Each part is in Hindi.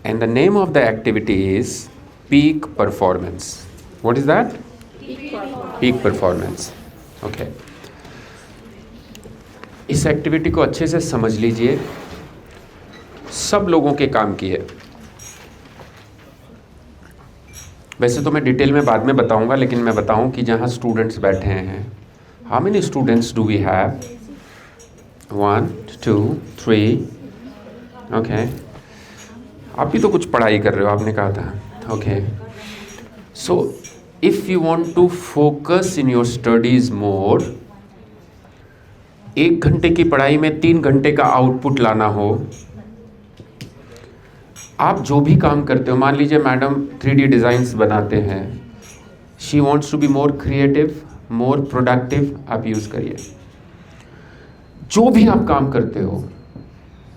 and the name of the activity is peak performance. What is that? Peak performance. Okay. इस एक्टिविटी को अच्छे से समझ लीजिए, सब लोगों के काम की है। वैसे तो मैं डिटेल में बाद में बताऊंगा, लेकिन मैं बताऊं कि जहां स्टूडेंट्स बैठे हैं, how many students do we have? 1 2 3। Okay, आप भी तो कुछ पढ़ाई कर रहे हो, आपने कहा था। Okay, so if you want to focus in your studies more, 1 घंटे की पढ़ाई में 3 घंटे का आउटपुट लाना हो, आप जो भी काम करते हो, मान लीजिए मैडम 3D डिज़ाइंस बनाते हैं, she wants to be more creative, more productive, आप यूज़ करिए। जो भी आप काम करते हो,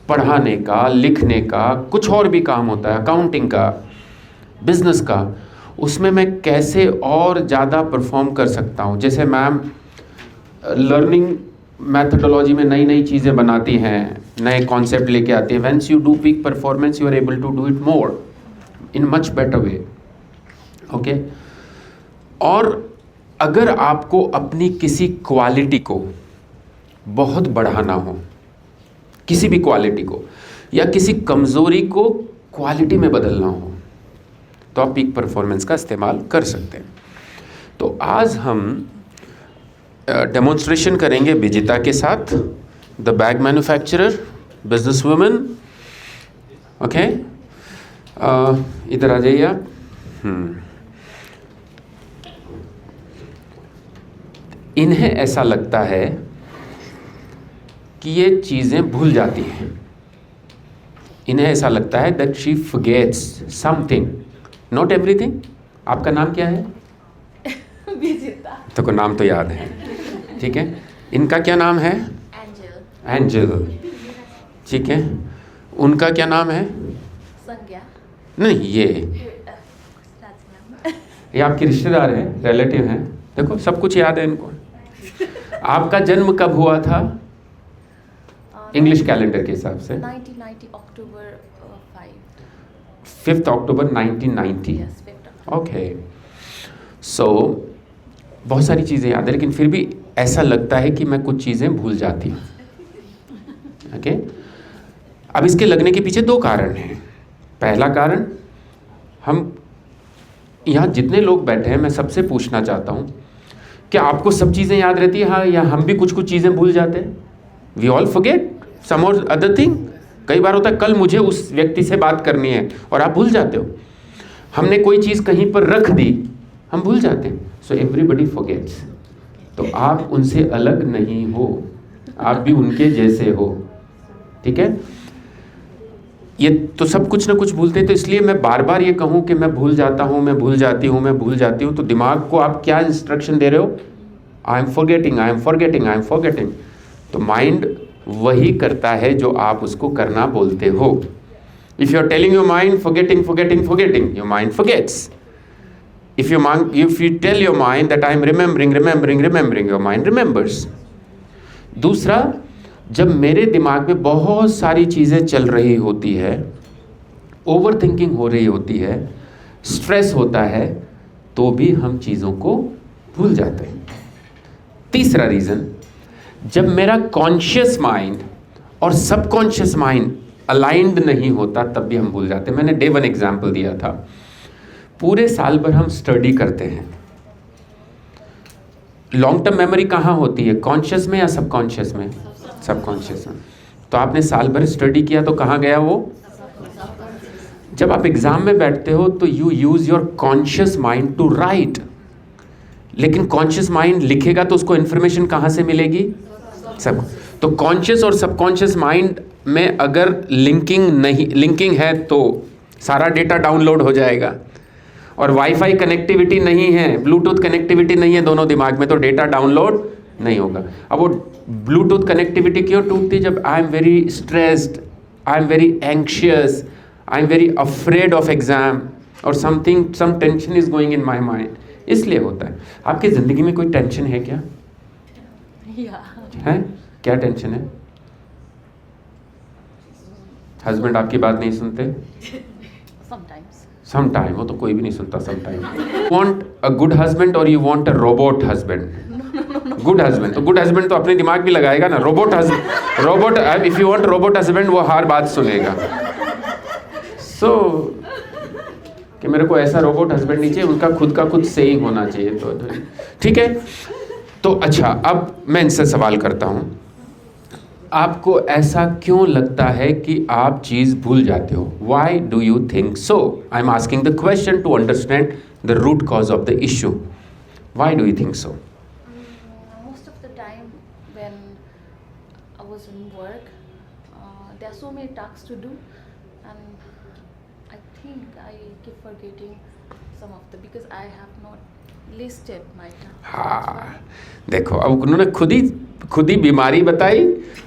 पढ़ाने का, लिखने का, कुछ और भी काम होता है, अकाउंटिंग का, बिजनेस का, उसमें मैं कैसे और ज़्यादा परफॉर्म कर सकता हूँ। जैसे मैम लर्निंग मैथडोलॉजी में नई नई चीज़ें बनाती हैं, नए कॉन्सेप्ट लेके आती हैं। Once you do peak performance, you are able to do it more in much better way. Okay, और अगर आपको अपनी किसी क्वालिटी को बहुत बढ़ाना हो, किसी भी क्वालिटी को, या किसी कमज़ोरी को क्वालिटी में बदलना हो, तो आप पीक परफॉर्मेंस का इस्तेमाल कर सकते हैं। तो आज हम डेमोन्स्ट्रेशन करेंगे विजिता के साथ, the bag manufacturer, business woman. Okay, इधर आ जाइए आप। इन्हें ऐसा लगता है कि ये चीज़ें भूल जाती हैं। इन्हें ऐसा लगता है that she forgets something, not everything. आपका नाम क्या है? विजिता। तो को नाम तो याद है, ठीक है। इनका क्या नाम है? एंजल। ठीक है, उनका क्या नाम है? संज्ञा। नहीं, ये आपके रिश्तेदार हैं, रिलेटिव हैं। देखो, सब कुछ याद है इनको। आपका जन्म कब हुआ था इंग्लिश कैलेंडर के हिसाब से? 1990 अक्टूबर 5 अक्टूबर 1990। ओके, सो बहुत सारी चीज़ें याद है, लेकिन फिर भी ऐसा लगता है कि मैं कुछ चीज़ें भूल जाती हूँ। ओके, अब इसके लगने के पीछे 2 कारण हैं। पहला कारण, हम यहाँ जितने लोग बैठे हैं, मैं सबसे पूछना चाहता हूँ, क्या आपको सब चीज़ें याद रहती है? हाँ, या हम भी कुछ कुछ चीज़ें भूल जाते हैं? वी ऑल फॉरगेट सम और अदर थिंग। कई बार होता है, कल मुझे उस व्यक्ति से बात करनी है और आप भूल जाते हो। हमने कोई चीज़ कहीं पर रख दी, हम भूल जाते हैं। So everybody forgets. तो आप उनसे अलग नहीं हो, आप भी उनके जैसे हो, ठीक है। ये तो सब कुछ ना कुछ भूलते हैं। तो इसलिए मैं बार बार ये कहूँ कि मैं भूल जाता हूँ, मैं भूल जाती हूँ, मैं भूल जाती हूँ, तो दिमाग को आप क्या इंस्ट्रक्शन दे रहे हो? I am forgetting, I am forgetting, I am forgetting. तो माइंड वही करता है जो आप उसको करना बोलते हो। If you are telling your mind forgetting forgetting forgetting, your mind forgets. If you tell your mind that I am remembering, your mind remembers. दूसरा, जब मेरे दिमाग में बहुत सारी चीज़ें चल रही होती है, ओवर थिंकिंग हो रही होती है, स्ट्रेस होता है, तो भी हम चीज़ों को भूल जाते हैं। तीसरा रीज़न, जब मेरा कॉन्शियस माइंड और सबकॉन्शियस माइंड अलाइंड नहीं होता, तब भी हम भूल जाते हैं। मैंने डे 1 एग्जाम्पल दिया था। पूरे साल भर हम स्टडी करते हैं, लॉन्ग टर्म मेमोरी कहाँ होती है? कॉन्शियस में या सबकॉन्शियस में? सबकॉन्शियस में। तो आपने साल भर स्टडी किया तो कहाँ गया वो? जब आप एग्जाम में बैठते हो तो you use your conscious mind to write, लेकिन कॉन्शियस माइंड लिखेगा तो उसको इन्फॉर्मेशन कहाँ से मिलेगी? सब। तो कॉन्शियस और सबकॉन्शियस माइंड में अगर लिंकिंग है तो सारा डेटा डाउनलोड हो जाएगा। और वाईफाई कनेक्टिविटी नहीं है, ब्लूटूथ कनेक्टिविटी नहीं है दोनों दिमाग में, तो डेटा डाउनलोड नहीं होगा। अब वो ब्लूटूथ कनेक्टिविटी क्यों टूटती? जब I am very stressed, I am very anxious, I am very afraid of exam, और some tension is going in my mind, इसलिए होता है। आपकी ज़िंदगी में कोई टेंशन है क्या? है? क्या टेंशन है? हस्बैंड आपकी बात नहीं सुनते? sometimes. सम टाइम, वो तो कोई भी नहीं सुनता some time. Want a good husband और you want a robot husband? Good husband, तो गुड हस्बैंड तो अपने दिमाग भी लगाएगा ना. Robot if you want robot husband, वो हर बात सुनेगा. सो कि मेरे को ऐसा रोबोट हस्बैंड नहीं चाहिए, उनका खुद का कुछ सही होना चाहिए. तो ठीक है. तो अच्छा, अब मैं इनसे सवाल करता हूँ, आपको ऐसा क्यों लगता है कि आप चीज़ भूल जाते हो? Why do you think so? I am asking the question to understand the root cause of the issue. Why do you think so? Most of the time when I was in work, there are so many tasks to do, and I think I keep forgetting some of them because I have not listed my tasks. हाँ, देखो अब उन्होंने खुद ही बीमारी बताई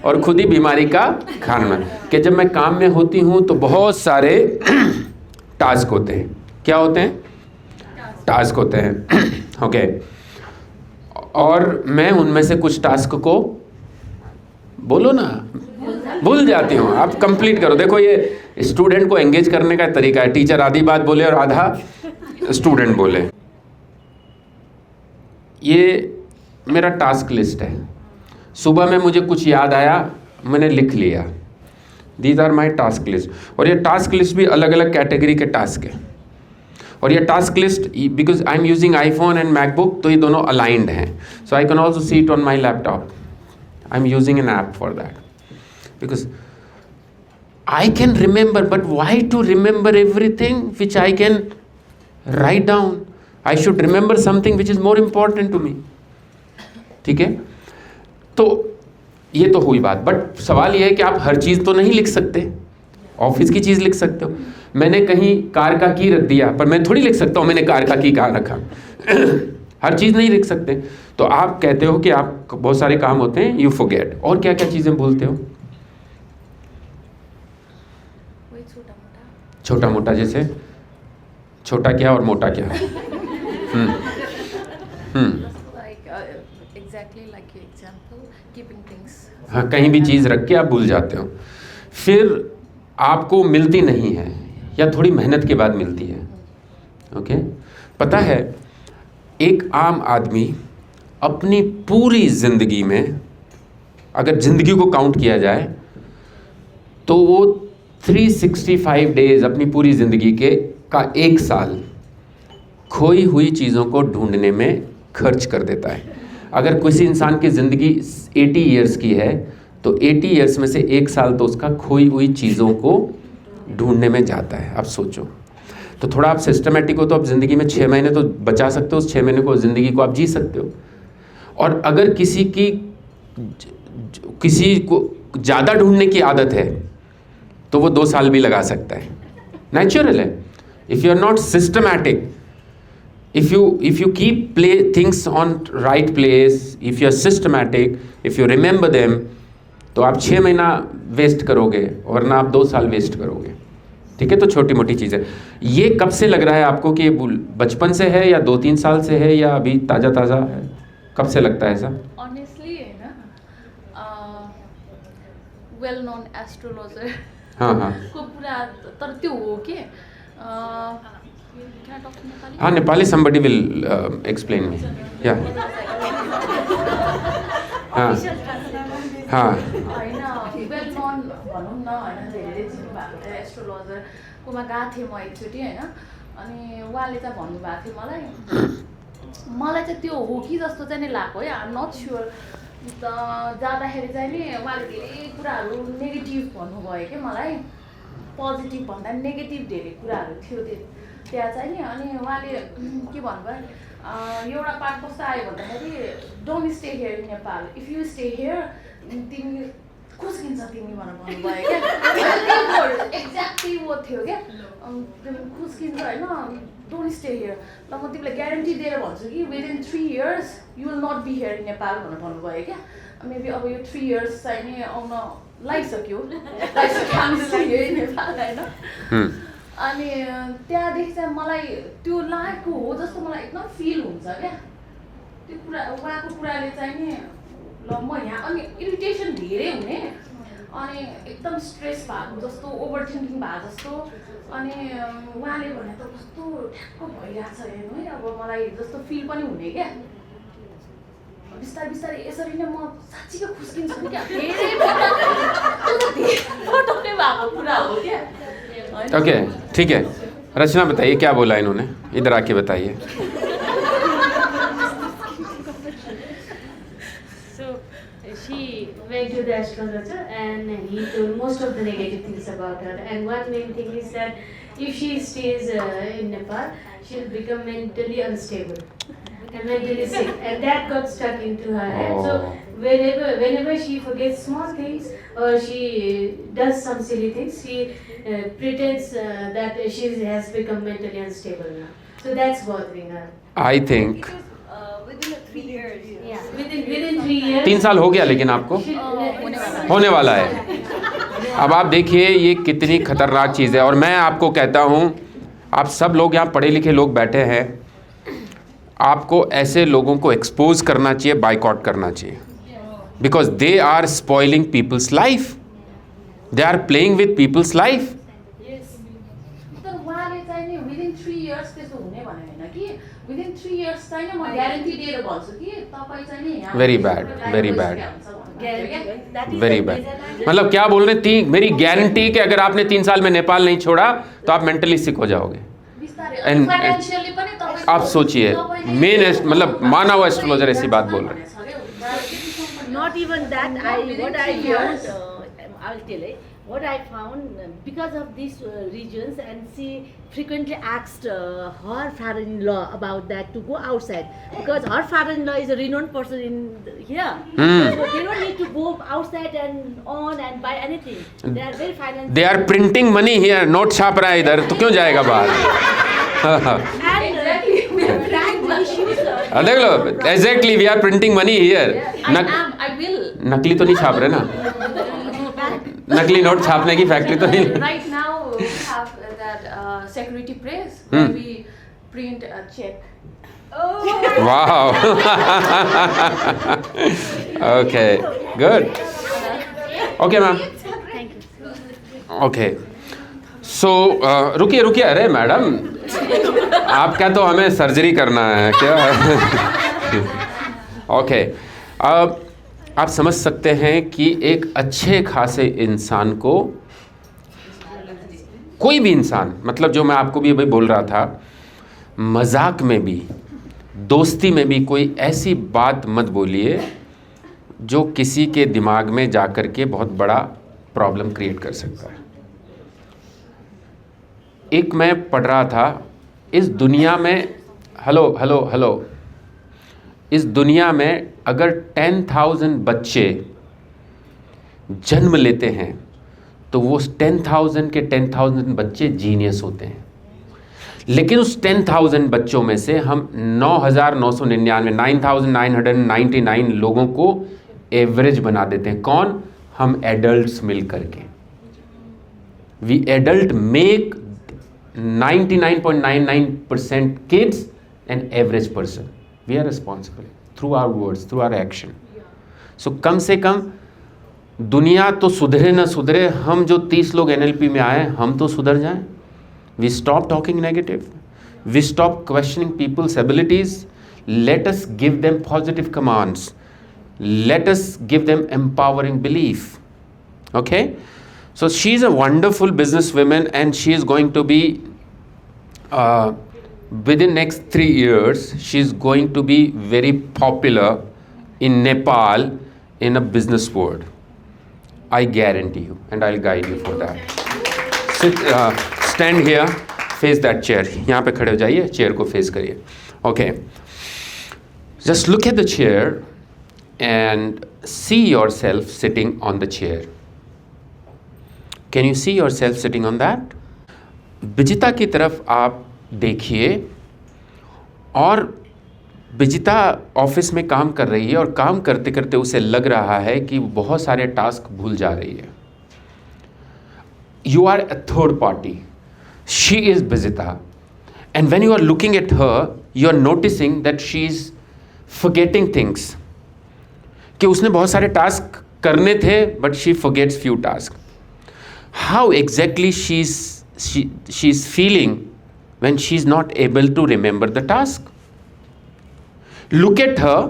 और खुद ही बीमारी का कारण कि जब मैं काम में होती हूँ तो बहुत सारे टास्क होते हैं. क्या होते हैं? टास्क होते हैं. ओके. और मैं उनमें से कुछ टास्क को, बोलो ना, भूल जाती हूँ. आप कंप्लीट करो. देखो, ये स्टूडेंट को एंगेज करने का तरीका है. टीचर आधी बात बोले और आधा स्टूडेंट बोले. ये मेरा टास्क लिस्ट है. सुबह में मुझे कुछ याद आया, मैंने लिख लिया. These are my task list. और ये टास्क लिस्ट भी अलग अलग कैटेगरी के टास्क है. और ये task list, because I am using iPhone and MacBook, तो ये दोनों अलाइंड हैं. So I can also see it on my laptop. I am using an app for that because I can remember. But why to remember everything which I can write down? I should remember something which is more important to me. ठीक है. तो ये तो हुई बात. बट सवाल ये है कि आप हर चीज़ तो नहीं लिख सकते. ऑफिस की चीज़ लिख सकते हो. मैंने कहीं कार का की रख दिया, पर मैं थोड़ी लिख सकता हूँ मैंने कार का की कहाँ रखा. हर चीज़ नहीं लिख सकते. तो आप कहते हो कि आप बहुत सारे काम होते हैं, यू फॉरगेट. और क्या क्या चीज़ें भूलते हो? वही छोटा मोटा. छोटा मोटा जैसे? छोटा क्या और मोटा क्या? Like exactly like your example, keeping things. हाँ, कहीं भी चीज़ रख के आप भूल जाते हो. फिर आपको मिलती नहीं है या थोड़ी मेहनत के बाद मिलती है. ओके. पता है, एक आम आदमी अपनी पूरी ज़िंदगी में, अगर ज़िंदगी को काउंट किया जाए, तो वो 365 डेज अपनी पूरी ज़िंदगी का एक साल खोई हुई चीज़ों को ढूंढने में खर्च कर देता है. अगर किसी इंसान की ज़िंदगी 80 ईयर्स की है, तो 80 ईयर्स में से एक साल तो उसका खोई हुई चीज़ों को ढूंढने में जाता है. आप सोचो. तो थोड़ा आप सिस्टमेटिक हो तो आप ज़िंदगी में 6 महीने तो बचा सकते हो. उस 6 महीने को ज़िंदगी को आप जी सकते हो. और अगर किसी को ज़्यादा ढूंढने की आदत है, तो वो 2 साल भी लगा सकता है. नेचुरल है. If you are not systematic, if you keep things on right place, if you are systematic, if you remember them, तो आप 6 महीना वेस्ट करोगे वरना आप 2 साल वेस्ट करोगे. ठीक है. तो छोटी मोटी चीज़ें. ये कब से लग रहा है आपको कि ये बचपन से है या 2-3 साल से है या अभी ताज़ा है? कब से लगता है ऐसा? Honestly, है ना, well known astrologer. हाँ. को पूरा तर त्यो हो के can I talk in Nepali? हाँ, Nepali somebody will explain me. Yeah. हाँ. होइन, वेल नन भनौँ न, होइन, धेरै चिन्नु भएको थियो एस्ट्रोलोजरकोमा गएको थिएँ म एकचोटि, होइन. अनि उहाँले चाहिँ भन्नुभएको थियो मलाई चाहिँ त्यो हो कि जस्तो चाहिँ नि लाग्यो है. आइ एम नट स्योर. जाँदाखेरि चाहिँ नि उहाँले धेरै कुराहरू नेगेटिभ भन्नुभयो कि मलाई. पोजिटिभ भन्दा नेगेटिभ धेरै कुराहरू थियो त्यहाँ चाहिँ नि. अनि उहाँले के भन्नुभयो, एउटा पार्ट कस्तो आयो भन्दाखेरि, don't stay here in Nepal. If you stay here, तिमी खुस्किन्छ तिमी भनेर भन्नुभयो क्या. एक्ज्याक्टली वो थियो क्या. खुस्किन्छ होइन, डोन्ट स्टे हियर. ल म तिमीलाई ग्यारेन्टी दिएर भन्छु कि within 3 years you will not be here in Nepal भनेर भन्नुभयो क्या. मेबी अब यो 3 इयर्स चाहिँ नि आउन लागिसक्यो हामी नेपाल, होइन. अनि त्यहाँदेखि चाहिँ मलाई त्यो लागेको हो जस्तो मलाई एकदम फिल हुन्छ क्या. त्यो कुरा उहाँको कुराले चाहिँ नि, ल म यहाँ, अनि इरिटेसन धेरै हुने, अनि एकदम स्ट्रेस भएको जस्तो, ओभर थिङ्किङ भएको जस्तो, अनि उहाँले भने त कस्तो ठ्याक्क भइरहेको छ हेर्नु है, अब मलाई जस्तो फिल पनि हुने क्या, बिस्तारै बिस्तारै यसरी नै म साँच्चीकै खुस्किन्छु नि क्या, धेरै पटक्कै भएको कुरा हो क्या। ओके, ठीक है। रचना बताइए क्या बोला इन्होंने, इधर आके बताइए। She went to the astrologer and he told most of the negative things about her. And one main thing is that if she stays in Nepal, she'll become mentally unstable and mentally sick. And that got stuck into her head. So whenever she forgets small things or she does some silly things, she pretends that she has become mentally unstable now. So that's bothering her. I think within 3 years. Yeah, within 3 years. 3 साल हो गया लेकिन आपको होने वाला है। अब आप देखिए ये कितनी खतरनाक चीज़ है। और मैं आपको कहता हूँ, आप सब लोग यहाँ पढ़े लिखे लोग बैठे हैं, आपको ऐसे लोगों को एक्सपोज करना चाहिए, बाइकआउट करना चाहिए, because they are spoiling people's life, they are playing with people's life. तर उहाँले चाहिँ नि विदिन 3 इयर्स त्यसो हुने भने होइन कि विदिन 3 इयर्स चाहिँ नि म ग्यारेन्टी दिएर भन्छु कि तपाईँ चाहिँ नि यहाँ very bad, very bad, That is very the bad. reason I- मतलब क्या बोल रहे हैं, मेरी गारंटी कि अगर आपने 3 साल में नेपाल नहीं छोड़ा तो आप मेंटली सिक हो जाओगे। And- फाइनेन्शियली पनि तपाईँ आप सोचिए, मेन मतलब मानव एस्ट्रोलॉजर ऐसी बात बोल रहे हैं। Not even that. What I found, I'll tell you. What I found because of these regions, and she frequently asked her father-in-law about that to go outside because her father-in-law is a renowned person in here. So they don't need to go outside and on and buy anything. They are very financial. They are printing money here, note छाप रहा है इधर, तो क्यों जाएगा बाहर? And brand issues. देख लो, exactly we are printing money here. I will. नकली तो नहीं छाप रहे ना, नकली नोट छापने की फैक्ट्री तो नहीं। Right now we have that security press where we print a check. Wow, okay, good, okay ma'am, okay. So रुकिए रुकिए, अरे मैडम आप क्या, तो हमें सर्जरी करना है क्या? ओके, अब आप समझ सकते हैं कि एक अच्छे खासे इंसान को, कोई भी इंसान, मतलब जो मैं आपको भी अभी बोल रहा था, मजाक में भी, दोस्ती में भी कोई ऐसी बात मत बोलिए जो किसी के दिमाग में जाकर के बहुत बड़ा प्रॉब्लम क्रिएट कर सकता है। एक मैं पढ़ रहा था, इस दुनिया में, हेलो हेलो हेलो, इस दुनिया में अगर 10,000 बच्चे जन्म लेते हैं तो वो 10,000 के 10,000 बच्चे जीनियस होते हैं, लेकिन उस 10,000 बच्चों में से हम 9,999 9,999 लोगों को एवरेज बना देते हैं। कौन? हम एडल्ट्स मिल करके। We adult make 99.99% kids an average person. We are responsible through our words, through our action. So कम से कम दुनिया तो सुधरे ना सुधरे, हम जो 30 लोग NLP में आए हम तो सुधर जाएं। We stop talking negative. We stop questioning people's abilities. Let us give them positive commands. Let us give them empowering belief. Okay? So she is a wonderful businesswoman and she is going to be within next 3 years she is going to be very popular in Nepal in a business world. I guarantee you, and I'll guide you for that. Sit, stand here, face that chair. यहाँ पे खड़े हो जाइए, चेयर को फेस करिए. Okay. Just look at the chair and see yourself sitting on the chair. Can you see yourself sitting on that? Vijita की तरफ आप देखिए और विजिता ऑफिस में काम कर रही है और काम करते करते उसे लग रहा है कि बहुत सारे टास्क भूल जा रही है. You are a third party. She is Vijita. And when you are looking at her, you are noticing that she is forgetting things. कि उसने बहुत सारे टास्क करने थे, but she forgets few tasks. How exactly she is she is feeling when she is not able to remember the task. Look at her.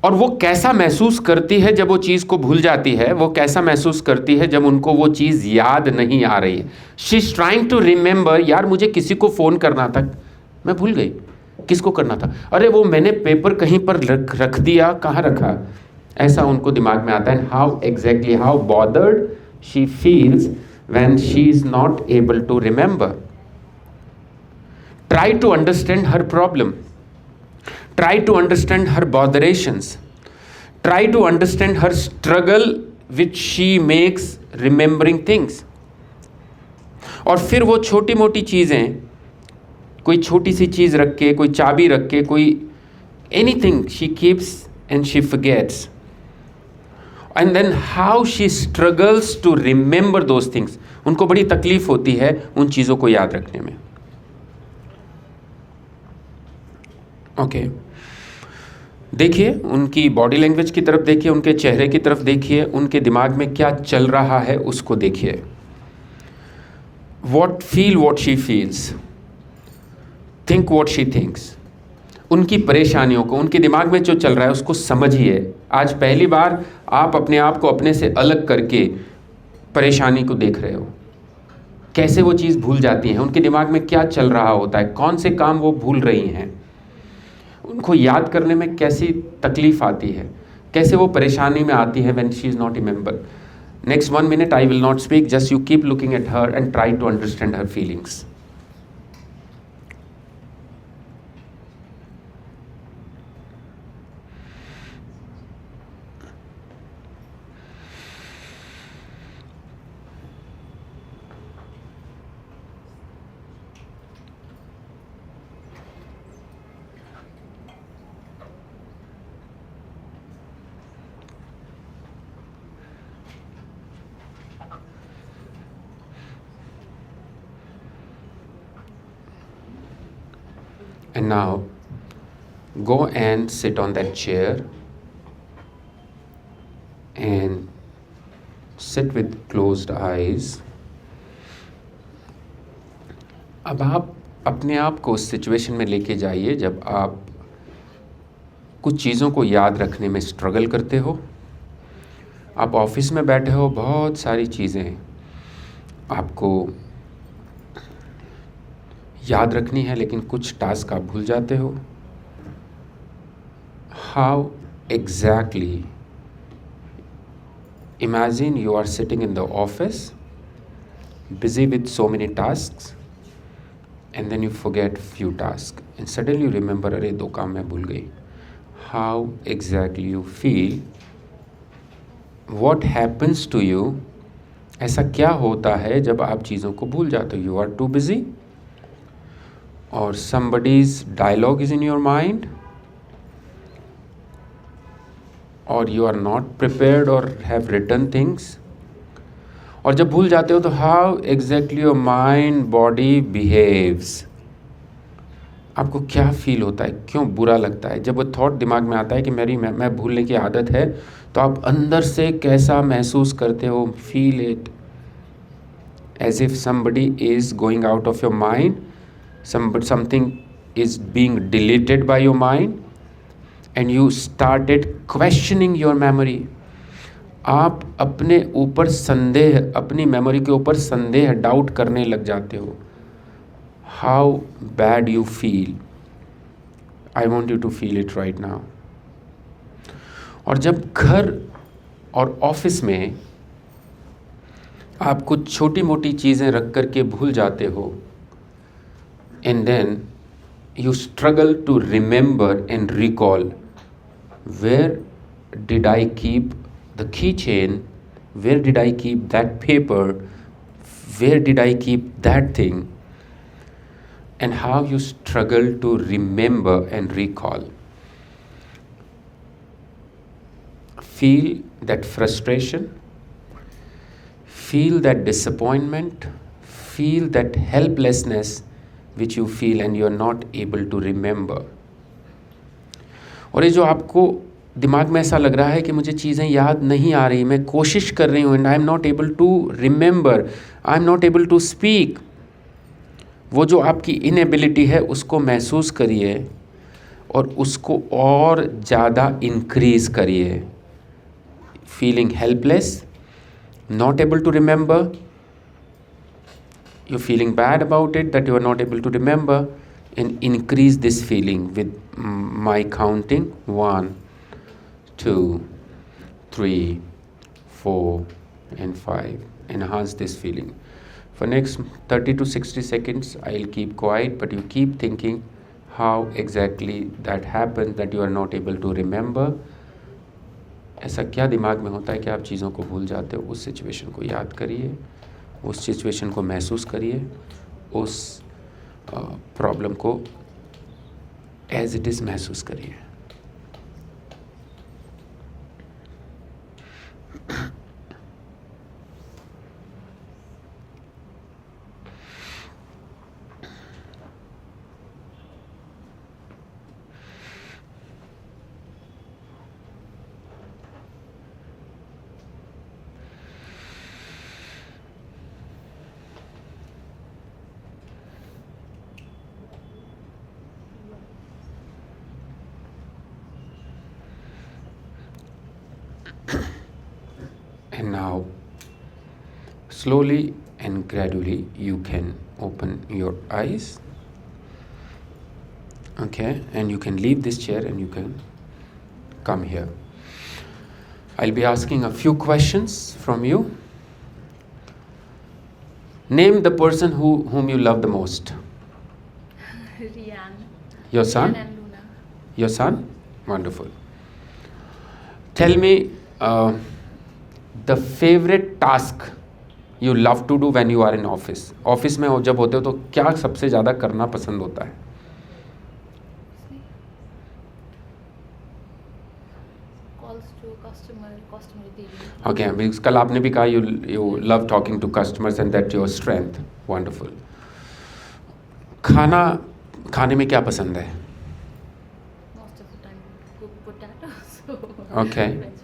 और वो कैसा महसूस करती है जब वो चीज़ को भूल जाती है, वो कैसा महसूस करती है जब उनको वो चीज़ याद नहीं आ रही है. She is trying to remember, यार मुझे किसी को फ़ोन करना था, मैं भूल गई किसको करना था, अरे वो मैंने पेपर कहीं पर रख दिया, कहाँ रखा, ऐसा उनको दिमाग में आता है. How exactly how bothered she feels when she is not able to remember. Try to understand her problem. Try to understand her botherations. Try to understand her struggle which she makes remembering things. और फिर वो छोटी मोटी चीज़ें, कोई छोटी सी चीज़ रख के, कोई चाबी रख के, कोई anything she keeps and she forgets. And then how she struggles to remember those things. उनको बड़ी तकलीफ होती है उन चीज़ों को याद रखने में. ओके, देखिए उनकी बॉडी लैंग्वेज की तरफ देखिए, उनके चेहरे की तरफ देखिए, उनके दिमाग में क्या चल रहा है उसको देखिए. Feel what she feels, think what she thinks. उनकी परेशानियों को, उनके दिमाग में जो चल रहा है उसको समझिए. आज पहली बार आप अपने आप को अपने से अलग करके परेशानी को देख रहे हो. कैसे वो चीज़ भूल जाती है, उनके दिमाग में क्या चल रहा होता है, कौन से काम वो भूल रही हैं, उनको याद करने में कैसी तकलीफ आती है, कैसे वो परेशानी में आती है when she is not remember. Next 1 minute I will not speak, just you keep looking at her and try to understand her feelings. And now go and sit on that chair and sit with closed eyes. अब आप अपने आप को उस सिचुएशन में लेके जाइए जब आप कुछ चीज़ों को याद रखने में स्ट्रगल करते हो. आप ऑफिस में बैठे हो, बहुत सारी चीज़ें आपको याद रखनी है लेकिन कुछ टास्क आप भूल जाते हो. How exactly, imagine you are sitting in the office busy with so many tasks and then you forget few tasks and suddenly you remember, अरे 2 काम मैं भूल गई. How exactly you feel, what happens to you, ऐसा क्या होता है जब आप चीज़ों को भूल जाते हो. You are too busy or somebody's dialogue is in your mind or you are not prepared or have written things. और जब भूल जाते हो तो how exactly your mind body behaves, आपको क्या फील होता है, क्यों बुरा लगता है. जब वो थॉट दिमाग में आता है कि मैं भूलने की आदत है, तो आप अंदर से कैसा महसूस करते हो. Feel it as if somebody is going out of your mind, something is being deleted by your mind and you started questioning your memory. आप अपने ऊपर संदेह, अपनी मेमोरी के ऊपर संदेह, डाउट करने लग जाते हो. How bad you feel. I want you to feel it right now. और जब घर और ऑफिस में आप कुछ छोटी मोटी चीज़ें रख कर के भूल जाते हो, and then you struggle to remember and recall, where did I keep the keychain, where did I keep that paper, where did I keep that thing, and how you struggle to remember and recall. Feel that frustration, feel that disappointment, feel that helplessness which you feel and you are not able to remember. और ये जो आपको दिमाग में ऐसा लग रहा है कि मुझे चीज़ें याद नहीं आ रही, मैं कोशिश कर रही हूँ and I am not able to remember, I am not able to speak, वो जो आपकी इनएबिलिटी है उसको महसूस करिए और उसको और ज़्यादा इंक्रीज करिए. Feeling helpless, not able to remember, you're feeling bad about it that you are not able to remember, and increase this feeling with my counting 1 2 3 4 and 5. Enhance this feeling for next 30 to 60 seconds. I'll keep quiet, but you keep thinking how exactly that happens that you are not able to remember. ऐसा क्या दिमाग में होता है कि आप चीज़ों को भूल जाते हो. उस सिचुएशन को याद करिए, उस सिचुएशन को महसूस करिए, उस प्रॉब्लम को एज इट इज़ महसूस करिए. And now, slowly and gradually, you can open your eyes. Okay, and you can leave this chair and you can come here. I'll be asking a few questions from you. Name the person whom you love the most. Rian. Your son? Rian and Luna. Your son? Wonderful. Tell me the favorite task you love to do when you are in office. Office में जब होते हो तो क्या सबसे ज़्यादा करना पसंद होता है? Calls to customer dealing. Okay, because कल आपने भी कहा you love talking to customers and that's your strength. Wonderful. खाने में क्या पसंद है? Most of the time cook potatoes. So Okay. French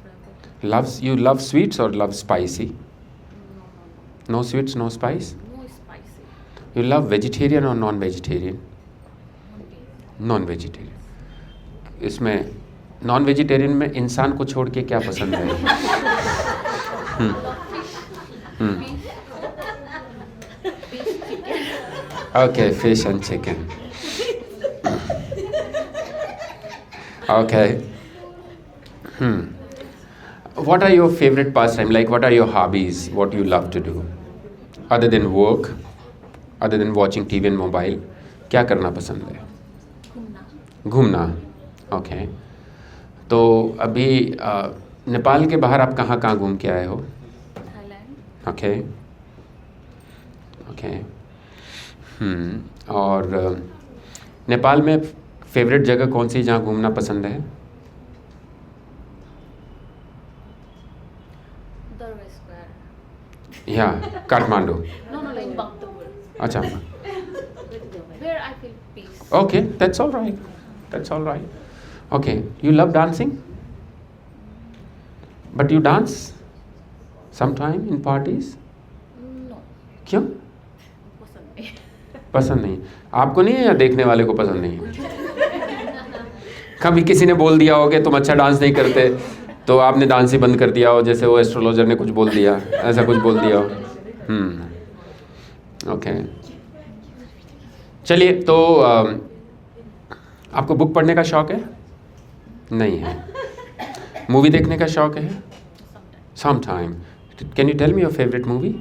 fries. You love sweets or love spicy? No. No sweets, no spice? No spicy. You love vegetarian or non-vegetarian? Okay. Non-vegetarian. इसमें नॉन-वेजिटेरियन में इंसान को छोड़ के क्या पसंद है? Okay, fish and chicken. Okay. What are your favorite pastime? Like, what are your hobbies? What you love to do? Other than work, other than watching TV and mobile, क्या करना पसंद है? घूमना. ओके. तो अभी नेपाल के बाहर आप कहाँ घूम के आए हो? Thailand. ओके. ओके. और नेपाल में फेवरेट जगह कौन सी जहाँ घूमना पसंद है? Darwin Square. या काठमांडू. No, like Bhaktapur. अच्छा. Where I feel peace. Okay, that's all right. That's all right. Okay, you love dancing? But you dance sometime in parties? No. क्यों? पसंद नहीं. पसंद नहीं. आपको नहीं है या देखने वाले को पसंद नहीं है? कभी किसी ने बोल दिया हो कि तुम अच्छा डांस नहीं करते तो आपने डांस ही बंद कर दिया हो, जैसे वो एस्ट्रोलॉजर ने कुछ बोल दिया, ऐसा कुछ बोल दिया हो. ओके. चलिए, तो आपको बुक पढ़ने का शौक है? नहीं है. मूवी देखने का शौक है? Sometime. Can you tell me your favorite movie?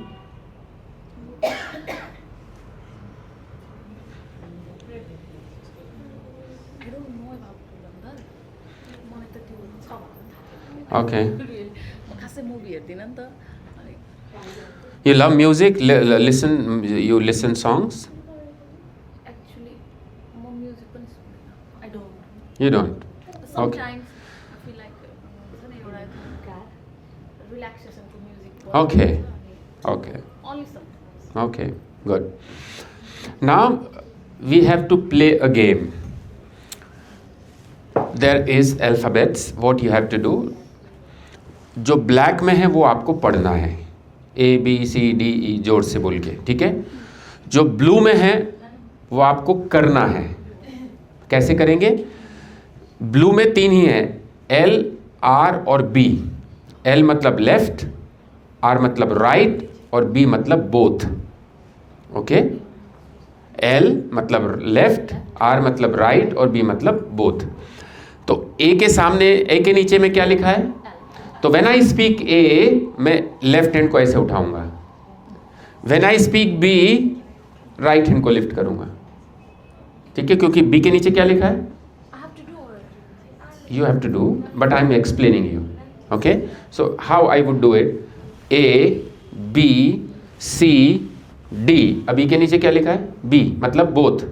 I don't know about Dhurandhar. मलाई त त्यो छ भन्ने Okay. म खासै मुभी हेर्दिनँ नि त. अनि You love music? You listen songs? Actually म म्युजिक पनि सुन्दिनँ. I don't. You don't? Sometimes I feel like हुन्छ नि एउटा रिल्याक्सेसनको music. Okay. Okay. Only sometimes. Okay, good. Now we have to play a game. There is alphabets. What you have to do? जो ब्लैक में है वो आपको पढ़ना है. A B C D E जोर से बोल के, ठीक है? जो ब्लू में है वो आपको करना है। कैसे करेंगे? ब्लू में 3 ही है, L, R और B। L मतलब लेफ्ट, R मतलब राइट और B मतलब बोथ। ओके, L मतलब लेफ्ट, R मतलब राइट और B मतलब बोथ। तो A के सामने, A के नीचे में क्या लिखा है? तो व्हेन आई स्पीक A, मैं लेफ्ट हैंड को ऐसे उठाऊंगा। When I speak B, right hand को लिफ्ट करूंगा। ठीक है, क्योंकि B के नीचे क्या लिखा है? You have to do, but I'm explaining you. Okay, so how I would do it? A, B, C, D. अब E के नीचे क्या लिखा है? B मतलब both.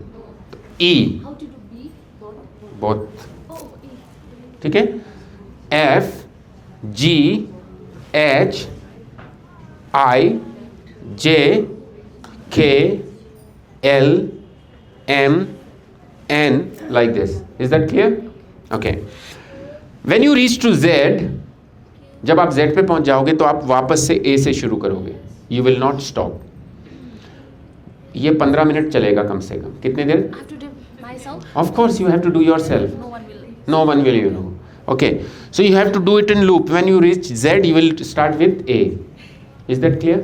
E. How to do B? Both. both. Oh, E. ठीक है? F, G, H, I, J, K, L, M, N, like this. Is that clear? Okay. When you reach to Z, जब आप Z पे पहुंच जाओगे तो आप वापस से A से शुरू करोगे। You will not stop. ये 15 मिनट चलेगा कम से कम। कितने देर? I have to do myself. Of course you have to do yourself. No one will. No one will, you know. Okay. So you have to do it in loop. When you reach Z, you will start with A. Is that clear?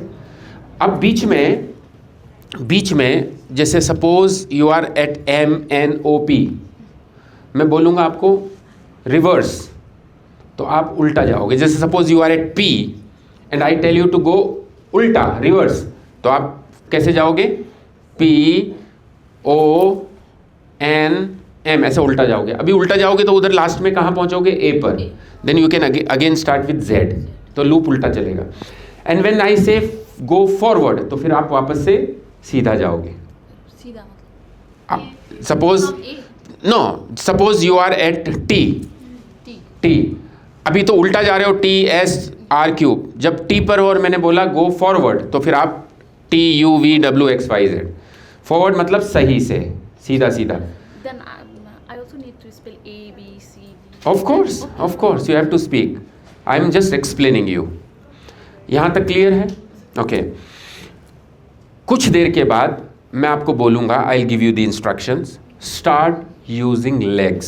अब बीच में जैसे suppose you are at MNOP, मैं बोलूँगा आपको रिवर्स, तो आप उल्टा जाओगे। जैसे suppose you are at P and I tell you to go उल्टा रिवर्स, तो आप कैसे जाओगे? P O N M, ऐसे उल्टा जाओगे। अभी उल्टा जाओगे तो उधर लास्ट में कहाँ पहुँचोगे? A पर। Then you can again start with Z, तो लूप उल्टा चलेगा। एंड व्हेन आई से गो फॉरवर्ड, तो फिर आप वापस से सीधा जाओगे। सीधा suppose no, suppose you are at T, अभी तो उल्टा जा रहे हो, TSR3। जब T पर हो और मैंने बोला गो फॉरवर्ड, तो फिर आप TUVWXYZ। फॉरवर्ड मतलब सही से, सीधा सीधा। Then I also need to spell A, B, C, D. Of course, you have to speak. I am just explaining you. यहाँ तक क्लियर है? ओके। कुछ देर के बाद मैं आपको बोलूँगा, I'll give you the instructions. Start using legs.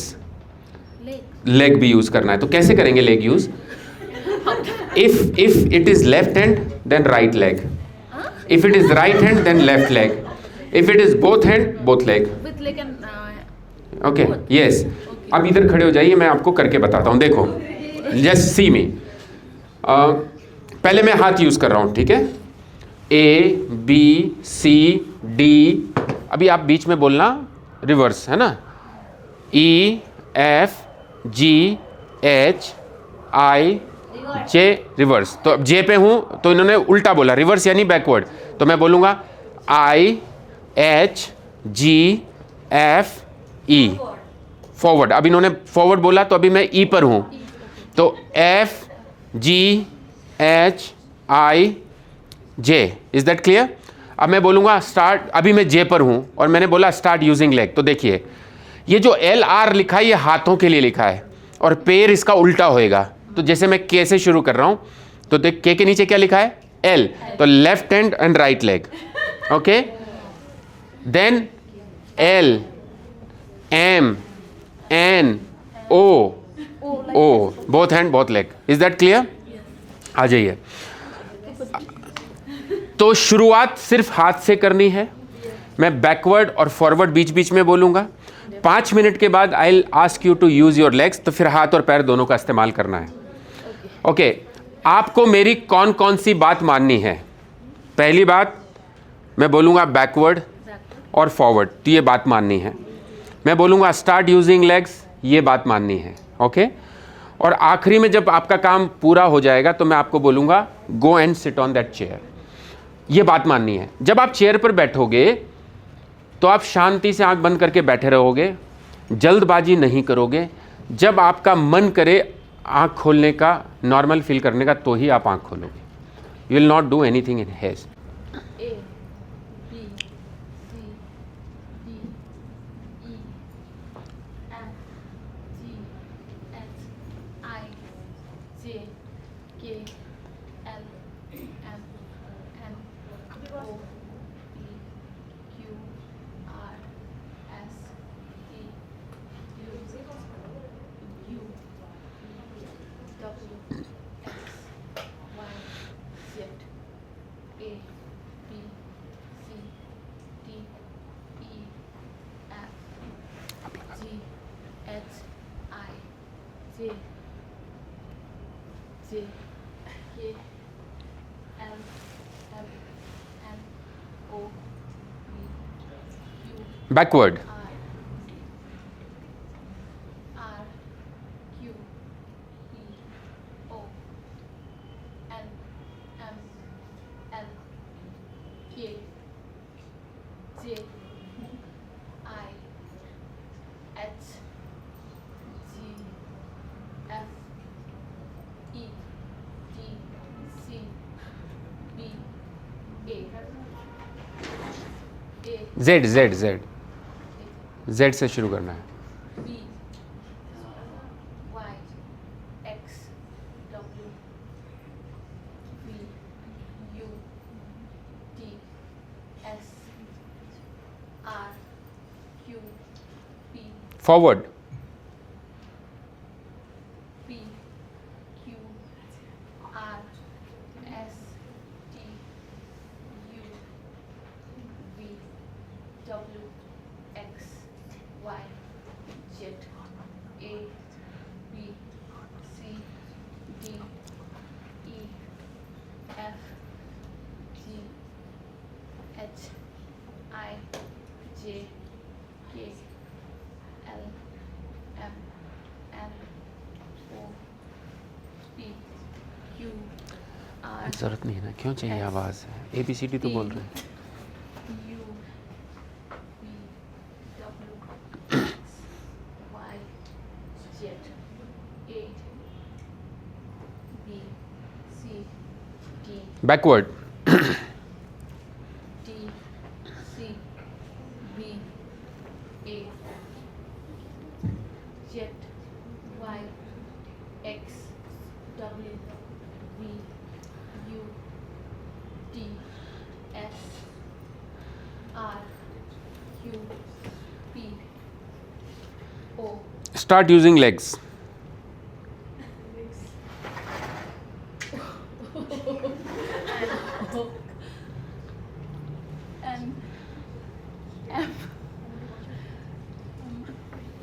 Leg भी यूज करना है। तो कैसे करेंगे leg use? If it is left hand then right leg, if it is right hand then left leg, if it is both hand both leg. With leg and okay, yes. अब इधर खड़े हो जाइए, मैं आपको करके बताता हूँ। देखो, जस्ट सी मी। पहले मैं हाथ यूज कर रहा हूँ, ठीक है? A B C D, अभी आप बीच में बोलना रिवर्स, है ना? E F G H I J, reverse. तो अब J पे हूँ तो इन्होंने उल्टा बोला, रिवर्स यानी बैकवर्ड। तो मैं बोलूँगा I H G F E, forward. अब इन्होंने फॉरवर्ड बोला तो अभी मैं E पर हूँ, तो F G H I J। Is that clear? अब मैं बोलूँगा स्टार्ट, अभी मैं J पर हूँ और मैंने बोला स्टार्ट यूजिंग लेग। तो देखिए, ये जो LR लिखा है ये हाथों के लिए लिखा है और पैर इसका उल्टा होएगा। तो जैसे मैं K से शुरू कर रहा हूँ, तो देख K के नीचे क्या लिखा है? L, तो left hand and right leg. Okay, then L M N O both hand both leg. Is that clear? आ जाइए। तो शुरुआत सिर्फ हाथ से करनी है। मैं बैकवर्ड और फॉरवर्ड बीच बीच में बोलूँगा। 5 मिनट के बाद I will ask you to use your legs, तो फिर हाथ और पैर दोनों का इस्तेमाल करना है। ओके, आपको मेरी कौन कौन सी बात माननी है? पहली बात, मैं बोलूँगा बैकवर्ड और फॉरवर्ड, तो ये बात माननी है। मैं बोलूँगा स्टार्ट यूजिंग लेग्स, ये बात माननी है। ओके, और आखिरी में जब आपका काम पूरा हो जाएगा तो मैं आपको बोलूँगा go and sit on that chair, ये बात माननी है। जब आप चेयर पर बैठोगे तो आप शांति से आंख बंद करके बैठे रहोगे, जल्दबाजी नहीं करोगे। जब आपका मन करे आंख खोलने का, नॉर्मल फील करने का, तो ही आप आंख खोलोगे। You will not do anything in haste. A B C D E F G H I J K L M N O P Q R Backward. R Q P O N M L K J I H G F E T C B A Z. Z से शुरू करना है. B Y X W V U T S R Q P Forward. P Q R S T U V W X Y Z A B C D E F G H I J K L M N O P Q R जरूरत नहीं है ना, क्यों चाहिए आवाज़? ABCD तो बोल रहे हैं. U V W X Y Z A B C D Backward. D C B A Z Y X W V U T S R Q P O Start using legs. N M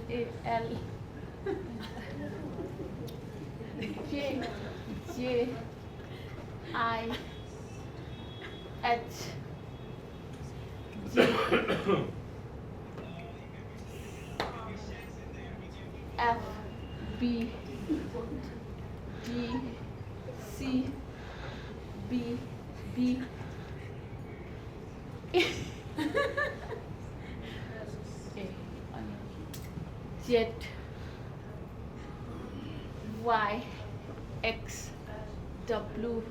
A L K J I H J F B D C B B Z Y X W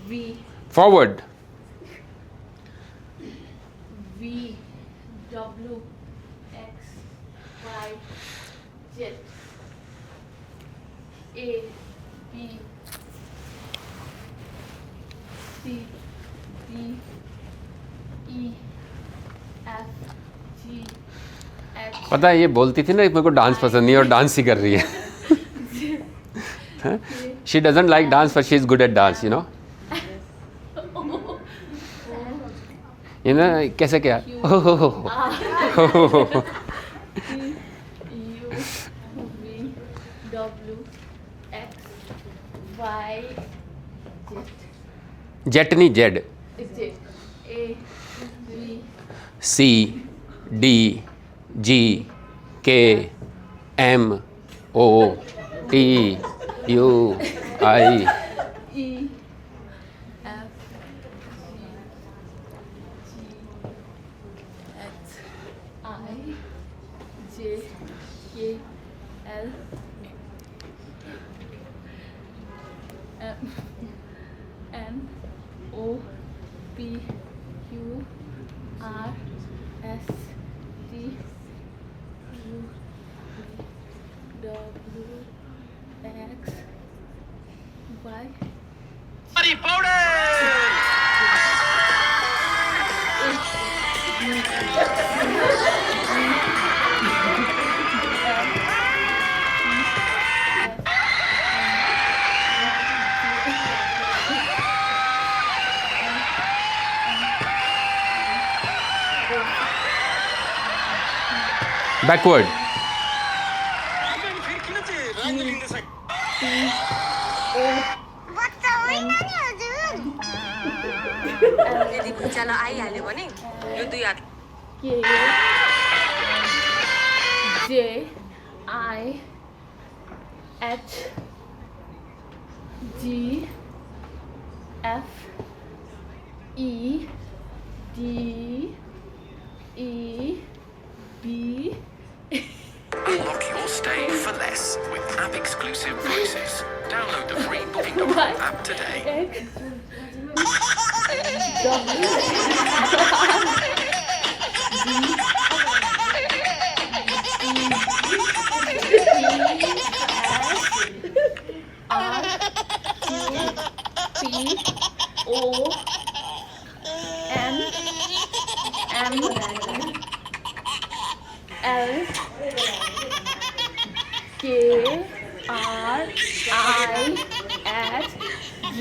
V Forward. V W X Y Z A B C D E F G H पता है ये बोलती थी ना मेरे को डांस पसंद नहीं है और डांस ही कर रही है. She doesn't like dance but she is good at dance, you know. You know कैसे क्या? U V W X Y Z Jet नहीं Z. Z A B C D G K M O T U I E F G H I J K L M N O P Q R S T U V W X Y Backward. यदि भुइँचालो आइहाल्यो भने यो दुई हात K J I H G F E D E B. Unlock your stay for less with app exclusive prices. Download the free Booking.com app today. X P O N M L K R I S G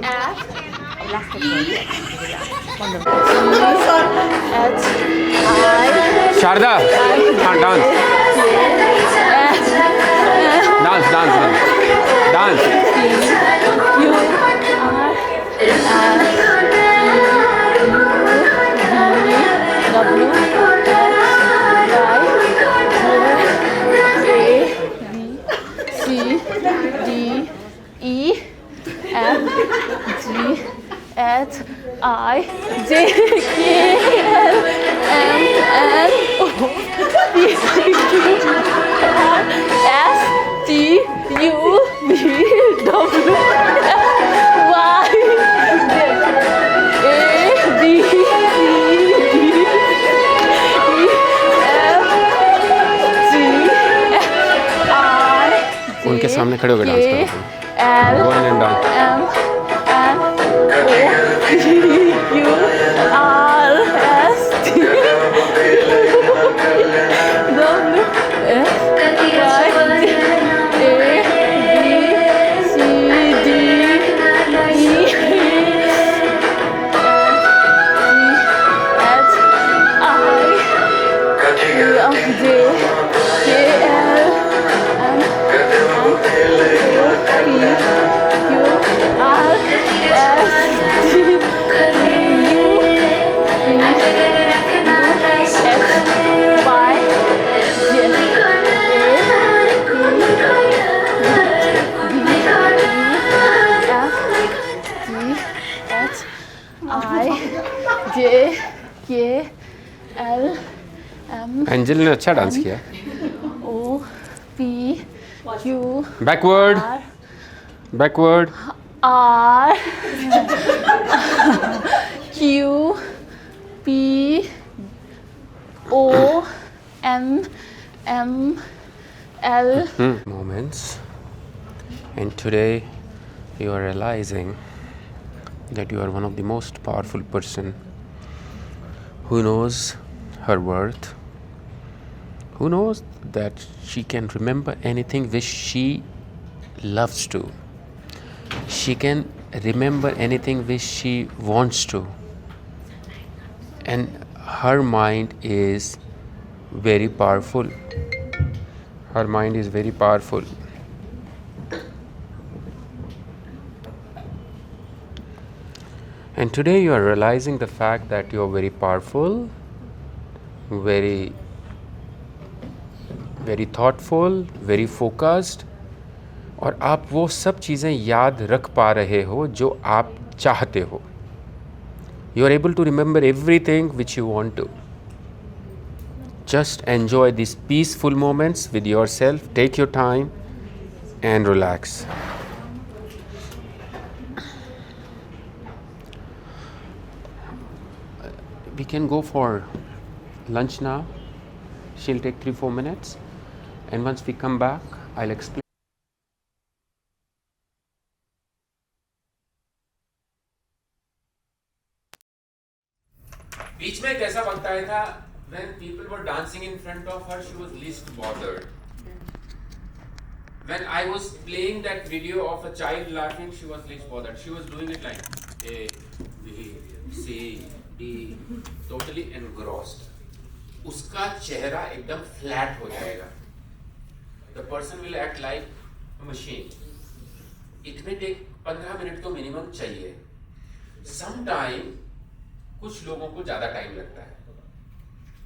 F E H I Sharda हाँ dance dance dance dance Q R S W C D E F G H I J K L M N O P Q R S T U V W X Y Z A B C D E F G H I उनके सामने खड़े होकर डांस K करो L Go ahead and dance. M N O P Q R S T W X Y Z A B C D E F G H I J K L M N O P Q R S T U V X Y Z J K L M angel ने अच्छा डांस किया O P Q backward R backward R Q P O N M L moments and today you are realizing that you are one of the most powerful person who knows her worth, who knows that she can remember anything which she loves to, she can remember anything which she wants to, and her mind is very powerful. Her mind is very powerful. And today you are realizing the fact that you are very powerful, very thoughtful, very focused, और आप वो सब चीज़ें याद रख पा रहे हो जो आप चाहते हो. You are able to remember everything which you want to. Just enjoy these peaceful moments with yourself. Take your time and relax. We can go for lunch now. She'll take 3-4 minutes, and once we come back, I'll explain. बीच में एक ऐसा वक्त आया था when people were dancing in front of her, she was least bothered. When I was playing that video of a child laughing, she was least bothered. She was doing it like A, B, C, D, totally engrossed. उसका चेहरा एकदम फ्लैट हो जाएगा. The person will act like a machine. It may take 15 minutes तो minimum चाहिए. Sometime कुछ लोगों को ज़्यादा टाइम लगता है।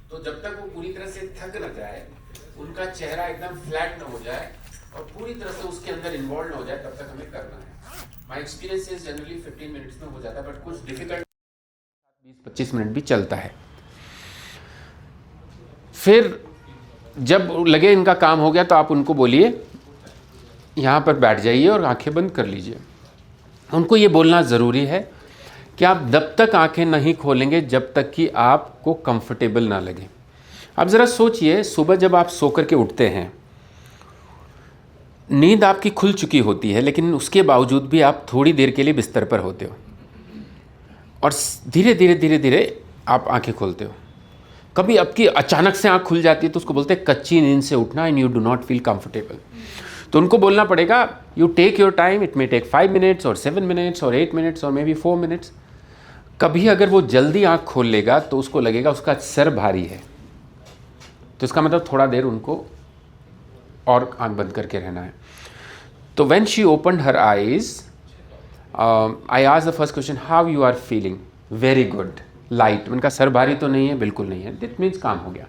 तो जब तक वो पूरी तरह से थक न जाए, उनका चेहरा एकदम फ्लैट न हो जाए और पूरी तरह से उसके अंदर इन्वॉल्व न हो जाए, तब तक हमें करना है। My experience is generally 15 minutes में हो जाता है, बट कुछ डिफिकल्ट 20-25 मिनट भी चलता है। फिर जब लगे इनका काम हो गया तो आप उनको बोलिए यहाँ पर बैठ जाइए और आंखें बंद कर लीजिए। उनको ये बोलना ज़रूरी है कि आप तब तक आंखें नहीं खोलेंगे जब तक कि आपको कंफर्टेबल ना लगे। आप ज़रा सोचिए, सुबह जब आप सो कर के उठते हैं, नींद आपकी खुल चुकी होती है, लेकिन उसके बावजूद भी आप थोड़ी देर के लिए बिस्तर पर होते हो और धीरे धीरे धीरे धीरे आप आंखें खोलते हो। कभी आपकी अचानक से आंख खुल जाती है तो उसको बोलते हैं कच्ची नींद से उठना, and you do not feel comfortable. तो उनको बोलना पड़ेगा you take your time, it may take 5 minutes और 7 मिनट्स और 8 मिनट्स और मे बी 4 मिनट्स। कभी अगर वो जल्दी आंख खोल लेगा तो उसको लगेगा उसका सर भारी है, तो इसका मतलब थोड़ा देर उनको और आंख बंद करके रहना है। तो when she opened her eyes, I asked the first question, how you are feeling? Very good, light. उनका सर भारी तो नहीं है, बिल्कुल नहीं है, दैट मीन्स काम हो गया।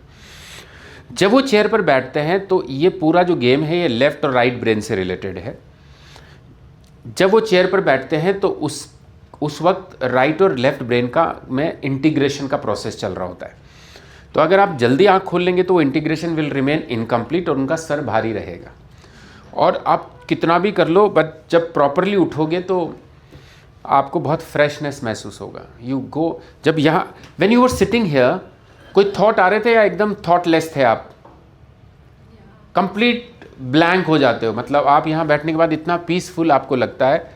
जब वो चेयर पर बैठते हैं तो ये पूरा जो गेम है ये लेफ्ट और राइट ब्रेन से रिलेटेड है। जब वो चेयर पर बैठते हैं तो उस वक्त राइट और लेफ्ट ब्रेन का में इंटीग्रेशन का प्रोसेस चल रहा होता है। तो अगर आप जल्दी आंख खोल लेंगे तो वो इंटीग्रेशन विल रिमेन इनकम्प्लीट और उनका सर भारी रहेगा। और आप कितना भी कर लो, बट जब प्रॉपरली उठोगे तो आपको बहुत फ्रेशनेस महसूस होगा। यू गो, जब यहाँ when you were sitting here, कोई थॉट आ रहे थे या एकदम थॉटलेस थे आप? कंप्लीट ब्लैंक हो जाते हो, मतलब आप यहाँ बैठने के बाद इतना पीसफुल आपको लगता है,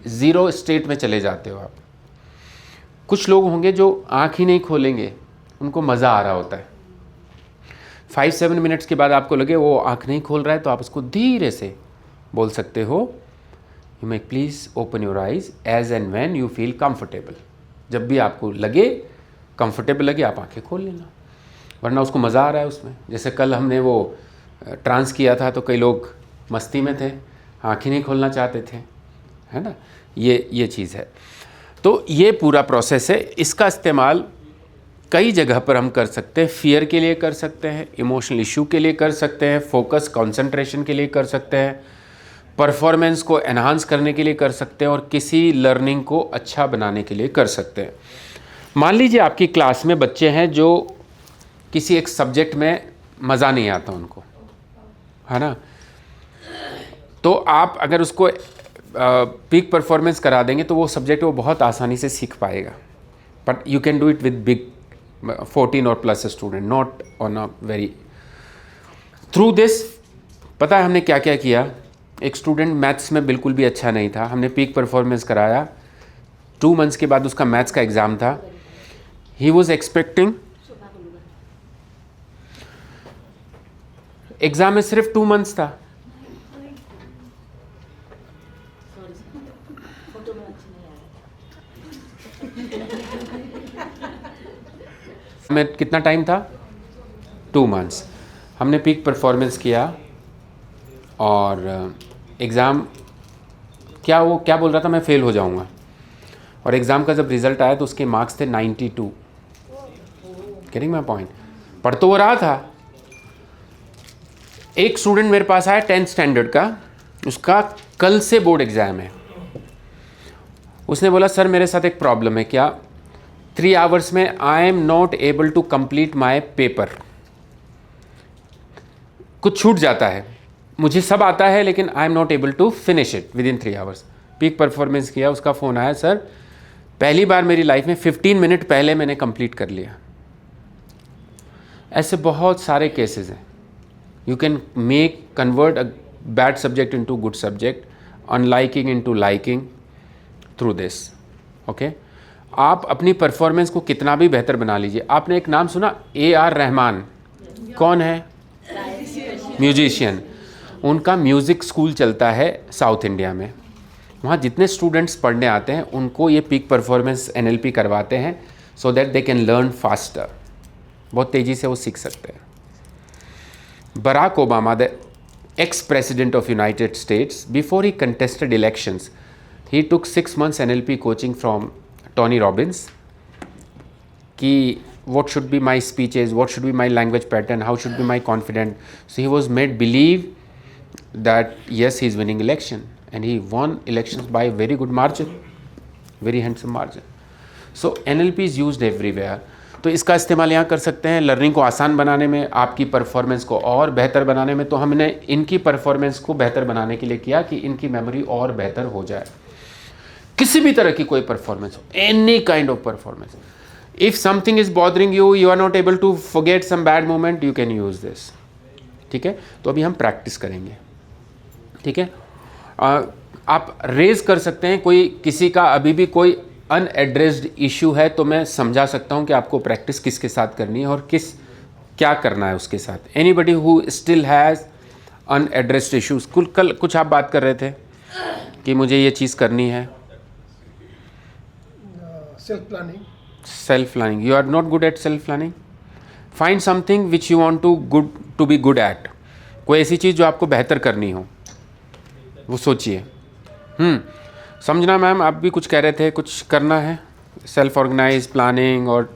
ज़ीरो स्टेट में चले जाते हो आप। कुछ लोग होंगे जो आँख ही नहीं खोलेंगे, उनको मज़ा आ रहा होता है। 5-7 मिनट्स के बाद आपको लगे वो आँख नहीं खोल रहा है तो आप उसको धीरे से बोल सकते हो, you may please open your eyes as and when you feel comfortable. जब भी आपको लगे कंफर्टेबल लगे आप आंखें खोल लेना, वरना उसको मज़ा आ रहा है उसमें। जैसे कल हमने वो ट्रांस किया था तो कई लोग मस्ती में थे, आँखें नहीं खोलना चाहते थे, है ना। ये चीज़ है। तो ये पूरा प्रोसेस है। इसका इस्तेमाल कई जगह पर हम कर सकते हैं। फियर के लिए कर सकते हैं, इमोशनल इशू के लिए कर सकते हैं, फोकस कंसंट्रेशन के लिए कर सकते हैं, परफॉर्मेंस को एनहांस करने के लिए कर सकते हैं और किसी लर्निंग को अच्छा बनाने के लिए कर सकते हैं। मान लीजिए आपकी क्लास में बच्चे हैं जो किसी एक सब्जेक्ट में मज़ा नहीं आता उनको, है ना। तो आप अगर उसको पीक परफॉर्मेंस करा देंगे तो वो सब्जेक्ट वो बहुत आसानी से सीख पाएगा। But you can do it with big 14 और plus student, not on a very through this. पता है हमने क्या क्या किया? एक स्टूडेंट मैथ्स में बिल्कुल भी अच्छा नहीं था, हमने पीक परफॉर्मेंस कराया। 2 मंथ्स के बाद उसका मैथ्स का एग्ज़ाम था। ही वॉज एक्सपेक्टिंग, एग्ज़ाम में सिर्फ 2 मंथ्स था, में कितना टाइम था? 2 मंथ्स। हमने पीक परफॉर्मेंस किया और एग्ज़ाम क्या बोल रहा था, मैं फ़ेल हो जाऊंगा। और एग्ज़ाम का जब रिज़ल्ट आया तो उसके मार्क्स थे 92। Getting my point? पढ़ तो वो रहा था। एक स्टूडेंट मेरे पास आया 10th स्टैंडर्ड का, उसका कल से बोर्ड एग्ज़ाम है। उसने बोला सर मेरे साथ एक प्रॉब्लम है, क्या 3 आवर्स में I am not able to complete my paper. कुछ छूट जाता है, मुझे सब आता है लेकिन I am not able to finish it within 3 hours. Peak performance किया, उसका फ़ोन आया, सर पहली बार मेरी लाइफ में 15 मिनट पहले मैंने कंप्लीट कर लिया। ऐसे बहुत सारे केसेस हैं। You can convert a bad subject into good subject, unliking into liking through this. Okay, आप अपनी परफॉर्मेंस को कितना भी बेहतर बना लीजिए। आपने एक नाम सुना AR रहमान? कौन है? म्यूजिशियन। उनका म्यूज़िक स्कूल चलता है साउथ इंडिया में। वहाँ जितने स्टूडेंट्स पढ़ने आते हैं उनको ये पीक परफॉर्मेंस NLP करवाते हैं so that they can learn faster. बहुत तेज़ी से वो सीख सकते हैं। Barack Obama, the ex president of United States, before he contested elections, he took 6 months NLP coaching from Tony Robbins कि what should be my speeches, what should be my language pattern, how should be my confident. So he was made believe that yes, he is winning election, and he won elections by a very good margin, very handsome margin. So NLP is used everywhere. तो इसका इस्तेमाल यहाँ कर सकते हैं लर्निंग को आसान बनाने में, आपकी परफॉर्मेंस को और बेहतर बनाने में. तो हमने इनकी परफॉर्मेंस को बेहतर बनाने के लिए किया कि इनकी मेमोरी और बेहतर हो जाए. किसी भी तरह की कोई परफॉर्मेंस हो, any kind of performance. If something is bothering you, you are not able to forget some bad moment, you can use this. ठीक है, तो अभी हम प्रैक्टिस करेंगे. ठीक है, आप रेज कर सकते हैं. कोई किसी का अभी भी कोई अनएड्रेस्ड इशू है तो मैं समझा सकता हूं कि आपको प्रैक्टिस किसके साथ करनी है और क्या करना है उसके साथ. Anybody who still has unaddressed issues. कल कुछ आप बात कर रहे थे कि मुझे ये चीज़ करनी है. Self planning. You are not good at self planning. Find something which you want to be good at. कोई ऐसी चीज़ जो आपको बेहतर करनी हो, वो सोचिए. समझना मैम, आप भी कुछ कह रहे थे, कुछ करना है. सेल्फ ऑर्गेनाइज, प्लानिंग, और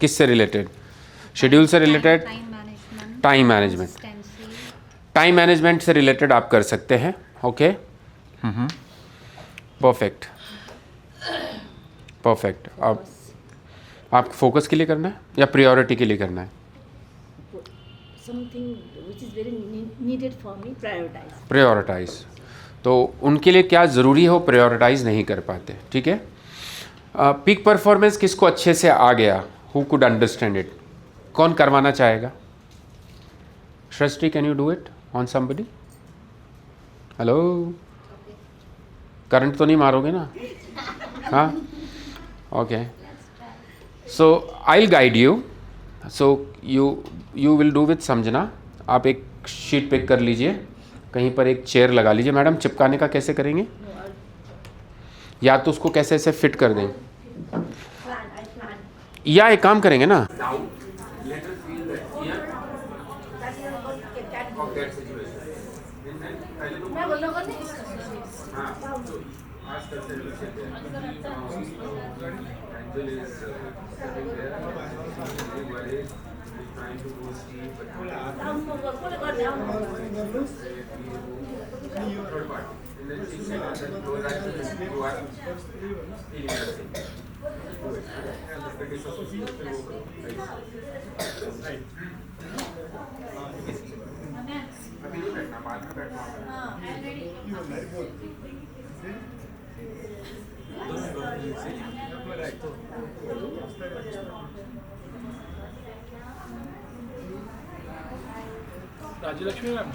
किससे रिलेटेड? शेड्यूल से related. Time management. Time management से रिलेटेड आप कर सकते हैं. Okay, perfect perfect. आप फोकस के लिए करना है या प्रायोरिटी के लिए करना है? Something which is very needed for me, prioritize. Prioritize. तो उनके लिए क्या ज़रूरी है वो प्रायोरिटाइज नहीं कर पाते. ठीक है. पीक परफॉर्मेंस किसको अच्छे से आ गया? Who could understand it? कौन करवाना चाहेगा? Srishti, can you do it on somebody? Hello, current तो नहीं मारोगे ना? हाँ, okay. So I will guide you. So you will do with समझना. आप एक शीट पिक कर लीजिए, कहीं पर एक चेयर लगा लीजिए. मैडम, चिपकाने का कैसे करेंगे? या तो उसको कैसे ऐसे फिट कर दें, या एक काम करेंगे ना, Rajyalakshmi ma'am.